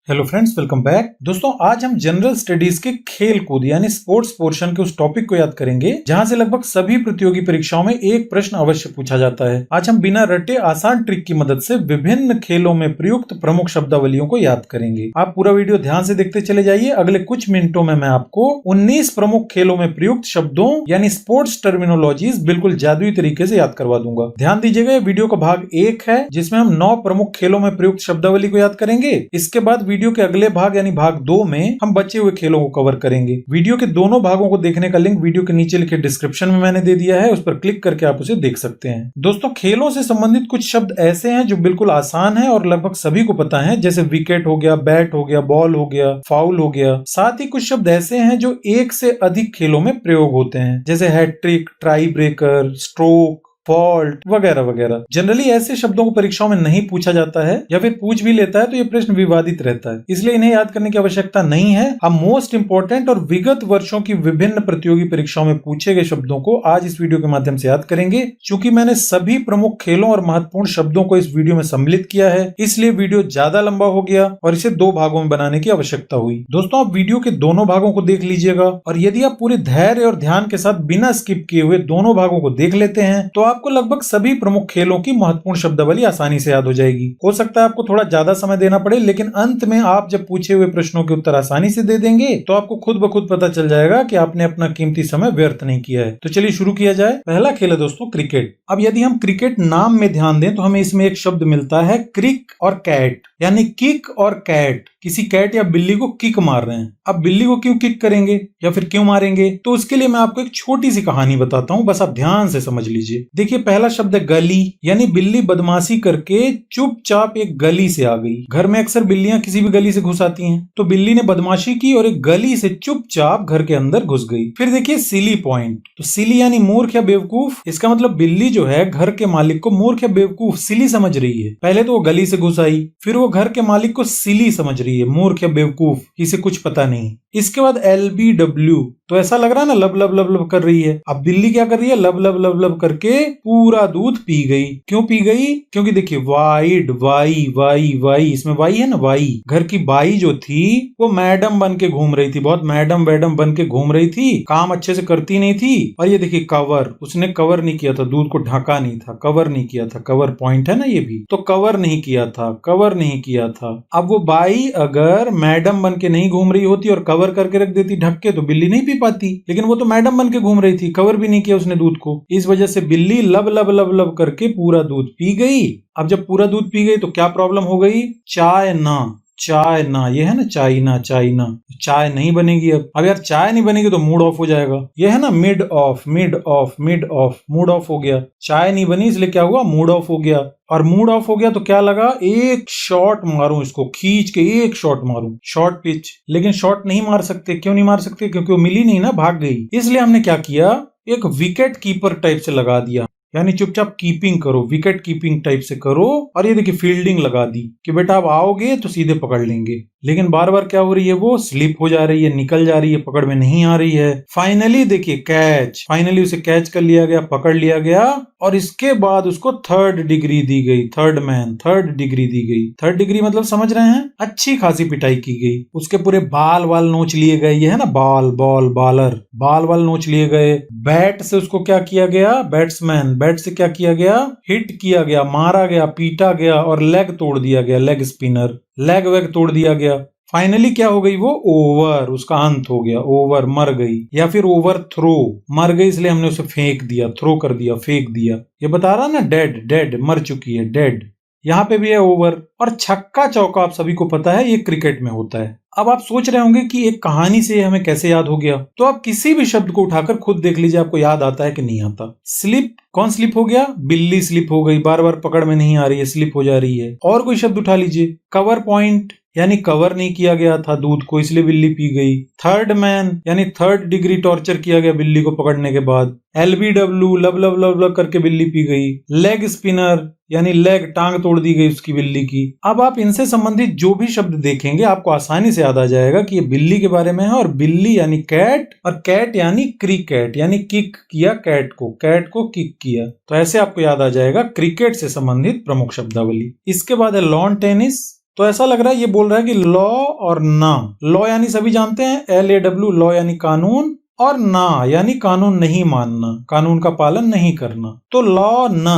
Hello friends, welcome back. दोस्तों, आज हम जनरल स्टडीज के खेल कूद यानी स्पोर्ट्स पोर्शन के उस टॉपिक को याद करेंगे जहां से लगभग सभी प्रतियोगी परीक्षाओं में एक प्रश्न अवश्य पूछा जाता है। आज हम बिना रटे आसान ट्रिक की मदद से विभिन्न खेलों में प्रयुक्त प्रमुख शब्दावलियों को याद करेंगे। आप पूरा वीडियो ध्यान से देखते चले जाइए। अगले कुछ मिनटों में मैं आपको 19 प्रमुख खेलों में प्रयुक्त शब्दों यानी स्पोर्ट्स टर्मिनोलॉजीज बिल्कुल जादुई तरीके से याद करवा दूंगा। ध्यान दीजिएगा, ये वीडियो का भाग 1 है जिसमें हम 9 प्रमुख खेलों में प्रयुक्त शब्दावली को याद करेंगे। इसके बाद वीडियो के अगले भाग यानी भाग 2 में हम बचे हुए खेलों को कवर करेंगे। वीडियो के दोनों भागों को देखने का लिंक वीडियो के नीचे लिखे डिस्क्रिप्शन में मैंने दे दिया है, उस पर क्लिक करके आप उसे देख सकते हैं। दोस्तों, खेलों से संबंधित कुछ शब्द ऐसे हैं जो बिल्कुल आसान है और लगभग सभी को पता है, जैसे विकेट हो गया, बैट हो गया, बॉल हो गया, फाउल हो गया। साथ ही कुछ शब्द ऐसे हैं जो एक से अधिक खेलों में प्रयोग होते हैं, जैसे hat-trick, tiebreaker, stroke, fault वगैरह वगैरह। जनरली ऐसे शब्दों को परीक्षाओं में नहीं पूछा जाता है या फिर पूछ भी लेता है तो ये प्रश्न विवादित रहता है, इसलिए इन्हें याद करने की आवश्यकता नहीं है। हम मोस्ट इंपोर्टेंट और विगत वर्षों की विभिन्न प्रतियोगी परीक्षाओं में पूछे गए शब्दों को आज इस वीडियो के माध्यम से याद करेंगे। चूंकि मैंने सभी प्रमुख खेलों और महत्वपूर्ण शब्दों को इस वीडियो में सम्मिलित किया है, इसलिए वीडियो ज्यादा लंबा हो गया और इसे 2 भागों में बनाने की आवश्यकता हुई। दोस्तों, आप वीडियो के दोनों भागों को देख लीजिएगा और यदि आप पूरे धैर्य और ध्यान के साथ बिना स्किप किए हुए दोनों भागों को देख लेते हैं तो आपको लगभग सभी प्रमुख खेलों की महत्वपूर्ण शब्दावली आसानी से याद हो जाएगी। हो सकता है आपको थोड़ा ज्यादा समय देना पड़े, लेकिन अंत में आप जब पूछे हुए प्रश्नों के उत्तर आसानी से दे देंगे तो आपको खुद ब खुद पता चल जाएगा कि आपने अपना कीमती समय व्यर्थ नहीं किया है। तो चलिए शुरू किया जाए। पहला खेल है दोस्तों क्रिकेट। अब यदि हम क्रिकेट नाम में ध्यान दें तो हमें इसमें एक शब्द मिलता है क्रिक और कैट, यानी किक और कैट। किसी कैट या बिल्ली को किक मार रहे हैं। अब बिल्ली को क्यों किक करेंगे या फिर क्यों मारेंगे, तो उसके लिए मैं आपको एक छोटी सी कहानी बताता हूं, बस आप ध्यान से समझ लीजिए। देखिए, पहला शब्द है गली, यानी बिल्ली बदमाशी करके चुपचाप एक गली से आ गई। घर में अक्सर बिल्लियां किसी भी गली से घुस आती हैं, तो बिल्ली ने बदमाशी की और एक गली से चुपचाप घर के अंदर घुस गई। फिर देखिए सिली पॉइंट, तो सिली यानी मूर्ख या बेवकूफ। इसका मतलब बिल्ली जो है घर के मालिक को मूर्ख या बेवकूफ सिली समझ रही है। पहले तो वो गली से घुस आई, फिर वो घर के मालिक को सिली समझ रही है, मूर्ख या बेवकूफ, इसे कुछ पता नहीं। इसके बाद LBW, तो ऐसा लग रहा है ना लब लब लब लब कर रही है। अब बिल्ली क्या कर रही है, लब लब लब लब करके पूरा दूध पी गई। क्यों पी गई, क्योंकि देखिए वाइड, वाई वाई वाई, इसमें वाई है ना, वाई। घर की बाई जो थी वो मैडम बन के घूम रही थी, बहुत मैडम वैडम बन के घूम रही थी, काम अच्छे से करती नहीं थी। और ये देखिए कवर, उसने कवर नहीं किया था, दूध को ढका नहीं था, कवर नहीं किया था। कवर पॉइंट है ना ये भी, तो कवर नहीं किया था, कवर नहीं किया था। अब वो बाई अगर मैडम बन के नहीं घूम रही होती और कवर करके रख देती ढक के, तो बिल्ली नहीं पी पाती। लेकिन वो तो मैडम बन के घूम रही थी, कवर भी नहीं किया उसने दूध को, इस वजह से बिल्ली लब लब लब लब करके पूरा दूध पी गई। अब जब पूरा दूध पी गई तो क्या प्रॉब्लम हो गई, चाय ना, चाय ना, ये है ना चाइना, चाइना, चाय नहीं बनेगी। अब यार चाय नहीं बनेगी तो मूड ऑफ हो जाएगा। ये है ना mid of, mid of, mid of, mood off हो गया। चाय नहीं बनी इसलिए क्या हुआ, मूड ऑफ हो गया। और मूड ऑफ हो गया तो क्या लगा, एक शॉट मारूं, इसको खींच के एक शॉट मारूं, शॉर्ट पिच। लेकिन शॉट नहीं मार सकते। क्यों नहीं मार सकते, क्योंकि वो मिली नहीं ना, भाग गई। इसलिए हमने क्या किया, एक विकेट कीपर टाइप से लगा दिया, यानी चुपचाप कीपिंग करो, विकेट कीपिंग टाइप से करो। और ये देखिए फील्डिंग लगा दी कि बेटा आप आओगे तो सीधे पकड़ लेंगे। लेकिन बार बार क्या हो रही है, वो स्लिप हो जा रही है, निकल जा रही है, पकड़ में नहीं आ रही है। फाइनली देखिए कैच, फाइनली उसे कैच कर लिया गया, पकड़ लिया गया। और इसके बाद उसको 3rd डिग्री दी गई, 3rd मैन, 3rd डिग्री दी गई। 3rd डिग्री मतलब समझ रहे हैं, अच्छी खासी पिटाई की गई। उसके पूरे बाल वाल नोच लिए गए, ये है ना बाल, बॉल, बालर, बाल वाल नोच लिए गए। बैट से उसको क्या किया गया, बैट्समैन, बैट से क्या किया गया, हिट किया गया, मारा गया, पीटा गया और लेग तोड़ दिया गया, लेग स्पिनर, लेग वेग तोड़ दिया गया। फाइनली क्या हो गई, वो ओवर, उसका अंत हो गया, ओवर, मर गई। या फिर ओवर थ्रो, मर गई इसलिए हमने उसे फेंक दिया, थ्रो कर दिया, फेंक दिया। ये बता रहा ना डेड, डेड, मर चुकी है, डेड। यहाँ पे भी है ओवर। और छक्का चौका आप सभी को पता है ये क्रिकेट में होता है। अब आप सोच रहे होंगे कि एक कहानी से हमें कैसे याद हो गया, तो आप किसी भी शब्द को उठाकर खुद देख लीजिए, आपको याद आता है कि नहीं आता। स्लिप, कौन स्लिप हो गया, बिल्ली स्लिप हो गई, बार बार पकड़ में नहीं आ रही है, स्लिप हो जा रही है। और कोई शब्द उठा लीजिए, कवर पॉइंट, यानी कवर नहीं किया गया था दूध को इसलिए बिल्ली पी गई। 3rd मैन, यानी 3rd डिग्री टॉर्चर किया गया बिल्ली को पकड़ने के बाद। LBW, लब लब लब लब करके बिल्ली पी गई। लेग स्पिनर, यानी लेग, टांग तोड़ दी गई उसकी बिल्ली की। अब आप इनसे संबंधित जो भी शब्द देखेंगे आपको आसानी से याद आ जाएगा कि ये बिल्ली के बारे में है। और बिल्ली यानी कैट, और कैट यानी क्रिकेट, यानी किक किया कैट को किक किया। तो ऐसे आपको याद आ जाएगा क्रिकेट से संबंधित प्रमुख शब्दावली। इसके बाद है लॉन टेनिस। तो ऐसा लग रहा है ये बोल रहा है कि लॉ और ना, लॉ यानी सभी जानते हैं LAW, लॉ यानी कानून, और ना यानी कानून नहीं मानना, कानून का पालन नहीं करना। तो लॉ ना,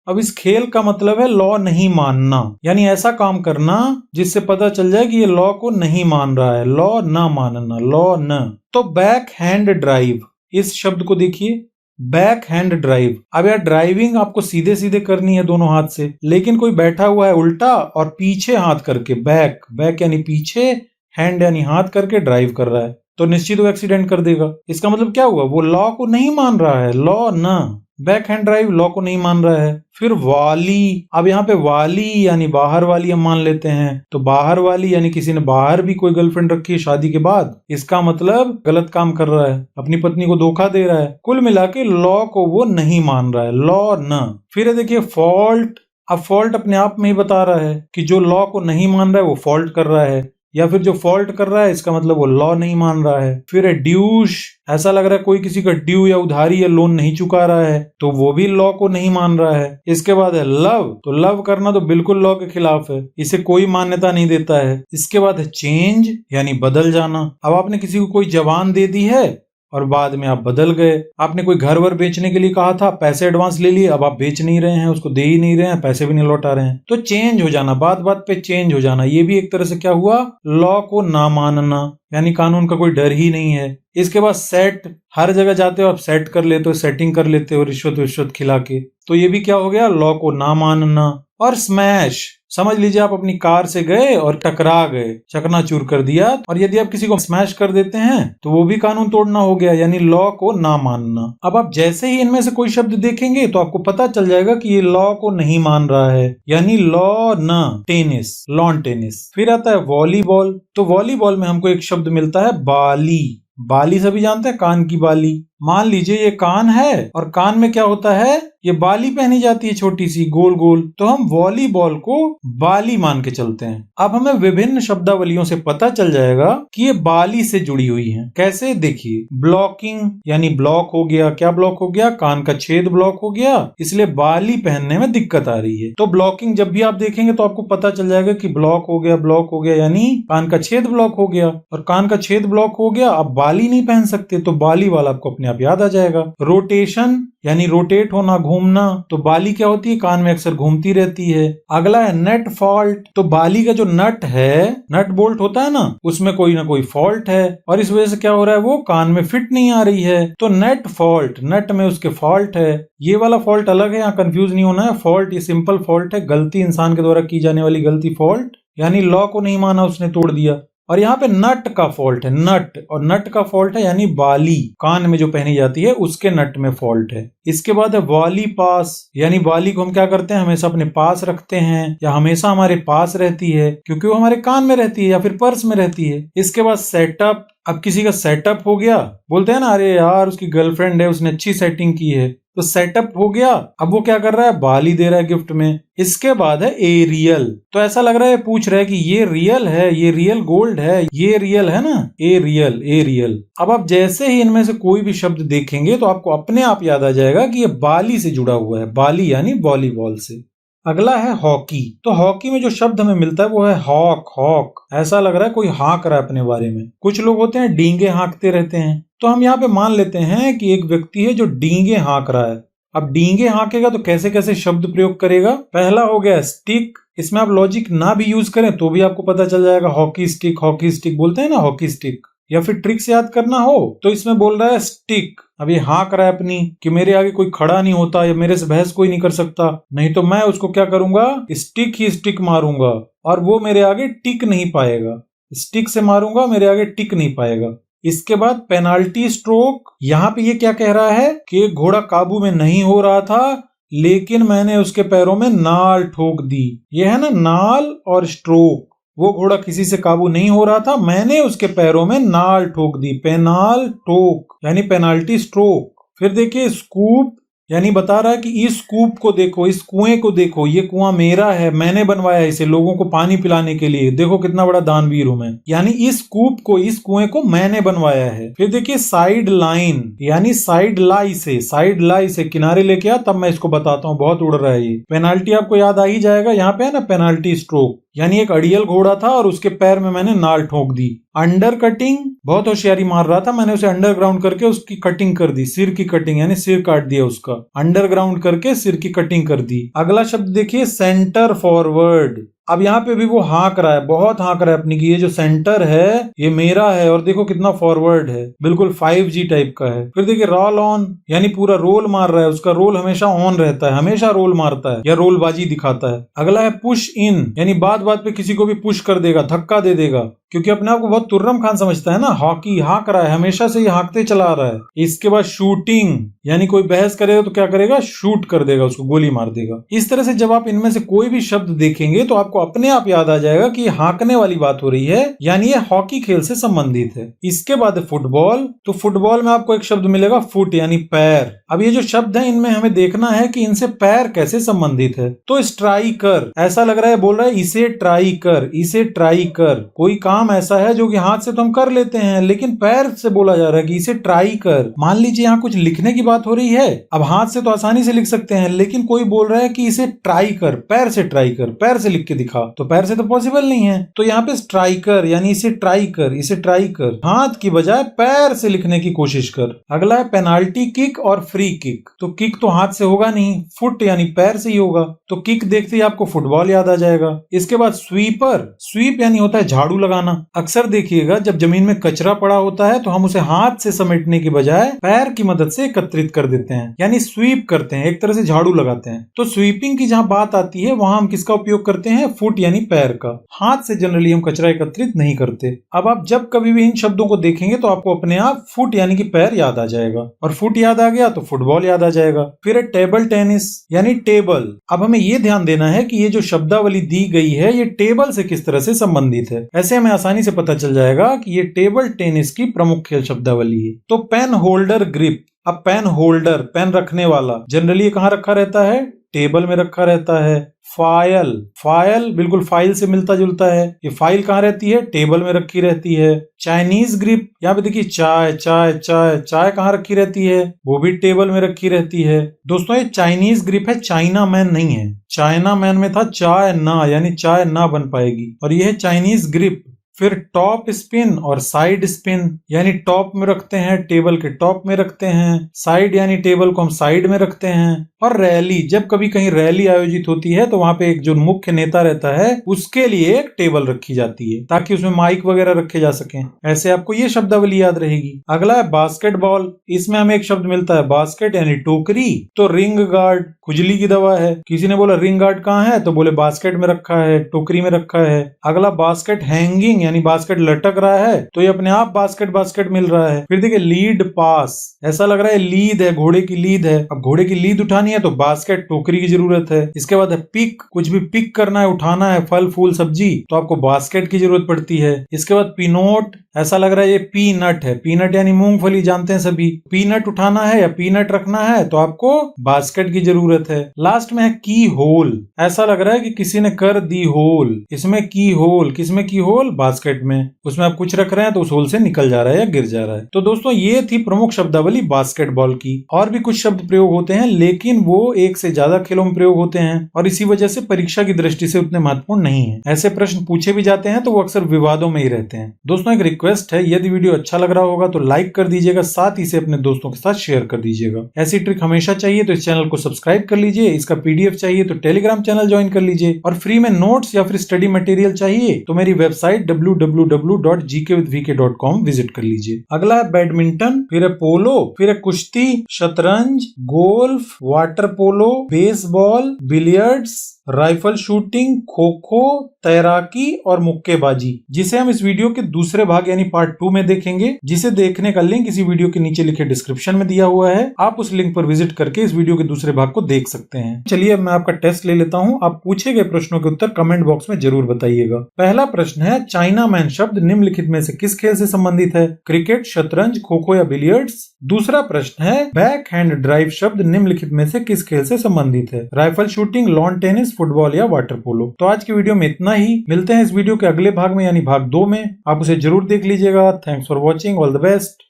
अब इस खेल का मतलब है लॉ नहीं मानना, यानी ऐसा काम करना जिससे पता चल जाए कि ये लॉ को नहीं मान रहा है, लॉ ना मानना, लॉ न। तो बैक हैंड ड्राइव, इस शब्द को देखिए, बैक हैंड ड्राइव। अब यार ड्राइविंग आपको सीधे सीधे करनी है दोनों हाथ से, लेकिन कोई बैठा हुआ है उल्टा और पीछे हाथ करके, बैक, बैक यानी पीछे, हैंड यानी हाथ करके ड्राइव कर रहा है, तो निश्चित वो एक्सीडेंट कर देगा। इसका मतलब क्या हुआ, वो लॉ को नहीं मान रहा है, लॉ ना, बैक हैंड ड्राइव लॉ को नहीं मान रहा है। फिर वाली, अब यहाँ पे वाली यानी बाहर वाली हम मान लेते हैं, तो बाहर वाली यानी किसी ने बाहर भी कोई गर्लफ्रेंड रखी है शादी के बाद, इसका मतलब गलत काम कर रहा है, अपनी पत्नी को धोखा दे रहा है। कुल मिला के लॉ को वो नहीं मान रहा है, लॉ न। फिर देखिए फॉल्ट, अब फॉल्ट अपने आप में ही बता रहा है कि जो लॉ को नहीं मान रहा है वो फॉल्ट कर रहा है, या फिर जो फॉल्ट कर रहा है इसका मतलब वो लॉ नहीं मान रहा है। फिर है ड्यूश, ऐसा लग रहा है कोई किसी का ड्यू या उधारी या लोन नहीं चुका रहा है, तो वो भी लॉ को नहीं मान रहा है। इसके बाद है लव, तो लव करना तो बिल्कुल लॉ के खिलाफ है, इसे कोई मान्यता नहीं देता है। इसके बाद है चेंज, यानी बदल जाना। अब आपने किसी को कोई जबान दे दी है और बाद में आप बदल गए, आपने कोई घर वर बेचने के लिए कहा था, पैसे एडवांस ले लिए, अब आप बेच नहीं रहे हैं, उसको दे ही नहीं रहे हैं, पैसे भी नहीं लौटा रहे हैं, तो चेंज हो जाना, बात बात पे चेंज हो जाना, ये भी एक तरह से क्या हुआ, लॉ को ना मानना, यानी कानून का कोई डर ही नहीं है। इसके बाद सेट, हर जगह जाते हो आप सेट कर लेते हो, सेटिंग कर लेते हो रिश्वत खिला के, तो ये भी क्या हो गया, लॉ को ना मानना। और स्मैश, समझ लीजिए आप अपनी कार से गए और टकरा गए, चकनाचूर कर दिया, और यदि आप किसी को स्मैश कर देते हैं तो वो भी कानून तोड़ना हो गया, यानी लॉ को ना मानना। अब आप जैसे ही इनमें से कोई शब्द देखेंगे तो आपको पता चल जाएगा कि ये लॉ को नहीं मान रहा है, यानी लॉ न। Tennis, lawn tennis. फिर आता है वॉलीबॉल, तो वॉलीबॉल में हमको एक शब्द मिलता है बाली। बाली सभी जानते हैं, कान की बाली। मान लीजिए ये कान है और कान में क्या होता है, ये बाली पहनी जाती है छोटी सी गोल गोल, तो हम वॉलीबॉल को बाली मान के चलते हैं। अब हमें विभिन्न शब्दावलियों से पता चल जाएगा कि ये बाली से जुड़ी हुई हैं। कैसे, देखिए, ब्लॉकिंग यानी ब्लॉक हो गया, क्या ब्लॉक हो गया, कान का छेद ब्लॉक हो गया, इसलिए बाली पहनने में दिक्कत आ रही है। तो ब्लॉकिंग जब भी आप देखेंगे तो आपको पता चल जाएगा कि ब्लॉक हो गया यानी कान का छेद ब्लॉक हो गया, और कान का छेद ब्लॉक हो गया, अब बाली नहीं पहन सकते, तो बाली वाला आपको अपने आप याद आ जाएगा। रोटेशन यानी रोटेट होना, घूमना, तो बाली क्या होती है, कान में अक्सर घूमती रहती है। अगला है नेट फॉल्ट, तो बाली का जो नट है, नट बोल्ट होता है ना, उसमें कोई ना कोई फॉल्ट है और इस वजह से क्या हो रहा है, वो कान में फिट नहीं आ रही है, तो नेट फॉल्ट, नट में उसके फॉल्ट है। ये वाला फॉल्ट अलग है, यहाँ कंफ्यूज नहीं होना है। फॉल्ट ये सिंपल फॉल्ट है, गलती, इंसान के द्वारा की जाने वाली गलती, फॉल्ट यानी लॉ को नहीं माना, उसने तोड़ दिया। और यहाँ पे नट का फॉल्ट है, नट, और नट का फॉल्ट है यानी बाली, कान में जो पहनी जाती है उसके नट में फॉल्ट है। इसके बाद है वाली पास, यानी बाली को हम क्या करते हैं, हमेशा अपने पास रखते हैं या हमेशा हमारे पास रहती है क्योंकि वो हमारे कान में रहती है या फिर पर्स में रहती है। इसके बाद सेटअप, अब किसी का सेटअप हो गया, बोलते हैं ना, अरे यार उसकी गर्लफ्रेंड है, उसने अच्छी सेटिंग की है, तो सेटअप हो गया। अब वो क्या कर रहा है, बाली दे रहा है गिफ्ट में। इसके बाद है एरियल, तो ऐसा लग रहा है पूछ रहा है कि ये रियल है, ये रियल गोल्ड है, ये रियल है ना, एरियल, एरियल। अब आप जैसे ही इनमें से कोई भी शब्द देखेंगे तो आपको अपने आप याद आ जाएगा कि ये बाली से जुड़ा हुआ है, बाली यानी वॉलीबॉल से। अगला है हॉकी, तो हॉकी में जो शब्द हमें मिलता है वो है हॉक, हॉक। ऐसा लग रहा है कोई हाँक रहा है अपने बारे में। कुछ लोग होते हैं डींगे हाँकते रहते हैं, तो हम यहाँ पे मान लेते हैं कि एक व्यक्ति है जो डींगे हाँक रहा है। अब डींगे हाँकेगा तो कैसे कैसे शब्द प्रयोग करेगा। पहला हो गया स्टिक, इसमें आप लॉजिक ना भी यूज करें तो भी आपको पता चल जाएगा, हॉकी स्टिक बोलते हैं ना, हॉकी स्टिक। या फिर ट्रिक्स याद करना हो तो इसमें बोल रहा है स्टिक। अब ये हाँक रहा है अपनी कि मेरे आगे कोई खड़ा नहीं होता या मेरे से बहस कोई नहीं कर सकता, नहीं तो मैं उसको क्या करूंगा, स्टिक ही स्टिक मारूंगा और वो मेरे आगे टिक नहीं पाएगा। स्टिक से मारूंगा, मेरे आगे टिक नहीं पाएगा। इसके बाद पेनाल्टी स्ट्रोक, यहाँ पे ये क्या कह रहा है कि एक घोड़ा काबू में नहीं हो रहा था लेकिन मैंने उसके पैरों में नाल ठोक दी। ये है ना नाल और स्ट्रोक, वो घोड़ा किसी से काबू नहीं हो रहा था, मैंने उसके पैरों में नाल ठोक दी, पेनाल ठोक यानी पेनाल्टी स्ट्रोक। फिर देखिए स्कूप, यानी बता रहा है कि इस कूप को देखो, इस कुएं को देखो, ये कुआं मेरा है, मैंने बनवाया इसे लोगों को पानी पिलाने के लिए, देखो कितना बड़ा दानवीर हूं मैं, यानी इस कूप को, इस कुएं को मैंने बनवाया है। फिर देखिए साइड लाइन, यानी साइड लाई से किनारे लेके आ, तब मैं इसको बताता हूँ, बहुत उड़ रहा है ये। पेनाल्टी आपको याद आ ही जाएगा, यहाँ पे है ना पेनाल्टी स्ट्रोक, यानी एक अड़ियल घोड़ा था और उसके पैर में मैंने नाल ठोक दी। अंडर कटिंग, बहुत होशियारी मार रहा था, मैंने उसे अंडरग्राउंड करके उसकी कटिंग कर दी, सिर की कटिंग, यानी सिर काट दिया उसका, अंडरग्राउंड करके सिर की कटिंग कर दी। अगला शब्द देखिए, सेंटर फॉरवर्ड। अब यहाँ पे भी वो हाँक रहा है, बहुत हाँक रहा है अपनी की ये जो सेंटर है ये मेरा है, और देखो कितना फॉरवर्ड है, बिल्कुल 5G टाइप का है। फिर देखिए रोल ऑन, यानी पूरा रोल मार रहा है, उसका रोल हमेशा ऑन रहता है, हमेशा रोल मारता है या रोलबाजी दिखाता है। अगला है पुश इन, यानी बात बात पे किसी को भी पुश कर देगा, धक्का दे देगा, क्योंकि अपने आप को बहुत तुर्रम खान समझता है ना, हॉकी हाँक रहा है, हमेशा से ये हाँकते चला आ रहा है। इसके बाद शूटिंग, यानी कोई बहस करेगा तो क्या करेगा, शूट कर देगा, उसको गोली मार देगा। इस तरह से जब आप इनमें से कोई भी शब्द देखेंगे तो आपको अपने आप याद आ जाएगा कि हाँकने वाली बात हो रही है, यानी ये हॉकी खेल से संबंधित है। इसके बाद फुटबॉल, तो फुटबॉल में आपको एक शब्द मिलेगा फुट, यानी पैर। अब ये जो शब्द है इनमें हमें देखना है कि इनसे पैर कैसे संबंधित है। तो स्ट्राइकर, ऐसा लग रहा है बोल रहा है इसे ट्राई कर, इसे ट्राई कर। कोई काम ऐसा है जो कि हाथ से तो हम कर लेते हैं, लेकिन पैर से बोला जा रहा है कि इसे ट्राई कर। मान लीजिए यहाँ कुछ लिखने की बात हो रही है, अब हाथ से तो आसानी से लिख सकते हैं, लेकिन कोई बोल रहा है कि इसे ट्राई कर, पैर से ट्राई कर, पैर से लिख के दिखा, तो पैर से तो पॉसिबल नहीं है। तो यहाँ पे स्ट्राइकर यानी इसे ट्राई कर, इसे ट्राई कर, हाथ की बजाय पैर से लिखने की कोशिश कर। अगला है पेनाल्टी किक और फ्री किक। तो किक तो हाथ से होगा नहीं, फुट यानी पैर से ही होगा, तो किक देखते ही आपको फुटबॉल याद आ जाएगा। इसके बाद स्वीपर, स्वीप यानी होता है झाड़ू लगाना। अक्सर देखिएगा जब जमीन में कचरा पड़ा होता है तो हम उसे हाथ से समेटने की बजाय पैर की मदद से एकत्रित कर देते हैं, यानी स्वीप करते हैं, एक तरह से झाड़ू लगाते हैं। तो स्वीपिंग की जहां बात आती है वहां हम किसका उपयोग करते हैं, फुट यानी पैर का। हाथ से जनरली हम कचरा एकत्रित नहीं करते। अब आप जब कभी भी इन शब्दों को देखेंगे तो आपको अपने आप फुट यानी कि पैर याद आ जाएगा, और फुट याद आ गया तो फुटबॉल याद आ जाएगा। फिर है टेबल टेनिस यानी टेबल। अब हमें यह ध्यान देना है कि ये जो शब्दावली दी गई है ये टेबल से किस तरह से संबंधित है। ऐसे हमें आसानी से पता चल जाएगा कि ये टेबल टेनिस की प्रमुख खेल शब्दावली है। तो पेन होल्डर ग्रिप। अब पेन होल्डर, पेन रखने वाला, जनरली ये कहाँ रखा रहता है, टेबल में रखा रहता है। फाइल, फाइल बिल्कुल फाइल से मिलता जुलता है, ये फाइल कहाँ रहती है, टेबल में रखी रहती है। चाइनीज ग्रिप, यहाँ पे देखिए चाय चाय चाय, चाय कहाँ रखी रहती है, वो भी टेबल में रखी रहती है। दोस्तों ये चाइनीज ग्रिप है, चाइना मैन नहीं है। चाइना मैन में था चाय ना, यानी चाय ना बन पाएगी, और ये है चाइनीज ग्रिप। फिर टॉप स्पिन और साइड स्पिन, यानी टॉप में रखते हैं, टेबल के टॉप में रखते हैं, साइड यानी टेबल को हम साइड में रखते हैं। और रैली, जब कभी कहीं रैली आयोजित होती है तो वहां पे एक जो मुख्य नेता रहता है उसके लिए एक टेबल रखी जाती है ताकि उसमें माइक वगैरह रखे जा सकें। ऐसे आपको ये शब्दावली याद रहेगी। अगला है बास्केटबॉल। इसमें हमें एक शब्द मिलता है बास्केट यानी टोकरी। तो रिंग गार्ड खुजली की दवा है, किसी ने बोला रिंग गार्ड कहाँ है, तो बोले बास्केट में रखा है, टोकरी में रखा है। अगला बास्केट हैंगिंग, यानी बास्केट लटक रहा है तो ये अपने आप बास्केट बास्केट मिल रहा है। फिर देखिए लीड पास, ऐसा लग रहा है लीद है, घोड़े की लीद है। अब घोड़े की लीद उठानी है तो बास्केट टोकरी की जरूरत है। इसके बाद है पिक, कुछ भी पिक करना है, उठाना है, फल फूल सब्जी, तो आपको बास्केट की जरूरत पड़ती है। इसके बाद पीनोट, ऐसा लग रहा है ये पीनट है, पीनट यानी मूंगफली, जानते हैं सभी। पीनट उठाना है या पीनट रखना है तो आपको बास्केट की जरूरत है। लास्ट में है की होल, ऐसा लग रहा है कि किसी ने कर दी होल, इसमें की होल, किसमें की होल, बास्केट में, उसमें आप कुछ रख रहे हैं तो उस होल से निकल जा रहा है या गिर जा रहा है। तो दोस्तों ये थी प्रमुख शब्दावली बास्केटबॉल की। और भी कुछ शब्द प्रयोग होते हैं लेकिन वो एक से ज्यादा खेलों में प्रयोग होते हैं और इसी वजह से परीक्षा की दृष्टि से उतने महत्वपूर्ण नहीं है। ऐसे प्रश्न पूछे भी जाते हैं तो वो अक्सर विवादों में ही रहते हैं। दोस्तों एक रिक्वेस्ट है, यदि वीडियो अच्छा लग रहा होगा तो लाइक कर दीजिएगा, साथ ही इसे अपने दोस्तों के साथ शेयर कर दीजिएगा। ऐसी ट्रिक हमेशा चाहिए तो इस चैनल को सब्सक्राइब कर लीजिए, इसका PDF चाहिए तो टेलीग्राम चैनल ज्वाइन कर लीजिए, और फ्री में नोट्स या फिर स्टडी मटेरियल चाहिए तो मेरी वेबसाइट www.gkwithvk.com विजिट कर लीजिए। अगला है बैडमिंटन, फिर है पोलो, फिर है कुश्ती, शतरंज, golf, water polo, baseball, billiards, rifle shooting, kho kho, तैराकी और मुक्केबाजी, जिसे हम इस वीडियो के दूसरे भाग यानी पार्ट 2 में देखेंगे, जिसे देखने का लिंक इसी वीडियो के नीचे लिखे डिस्क्रिप्शन में दिया हुआ है। आप उस लिंक पर विजिट करके इस वीडियो के दूसरे भाग को देख सकते हैं। चलिए अब मैं आपका टेस्ट ले लेता हूं। आप पूछे गए प्रश्नों के उत्तर कमेंट बॉक्स में जरूर बताइएगा। पहला प्रश्न है, चाइना मैन शब्द निम्नलिखित में से किस खेल से संबंधित है, क्रिकेट, शतरंज, खो खो या बिलियर्ड्स। दूसरा प्रश्न है, बैक हैंड ड्राइव शब्द निम्नलिखित में से किस खेल से संबंधित है, rifle shooting, lawn tennis, football या वाटर पोलो। तो आज की वीडियो में इतना ही, मिलते हैं इस वीडियो के अगले भाग में यानी भाग 2 में। आप उसे जरूर देख लीजिएगा। Thanks for watching, all the best.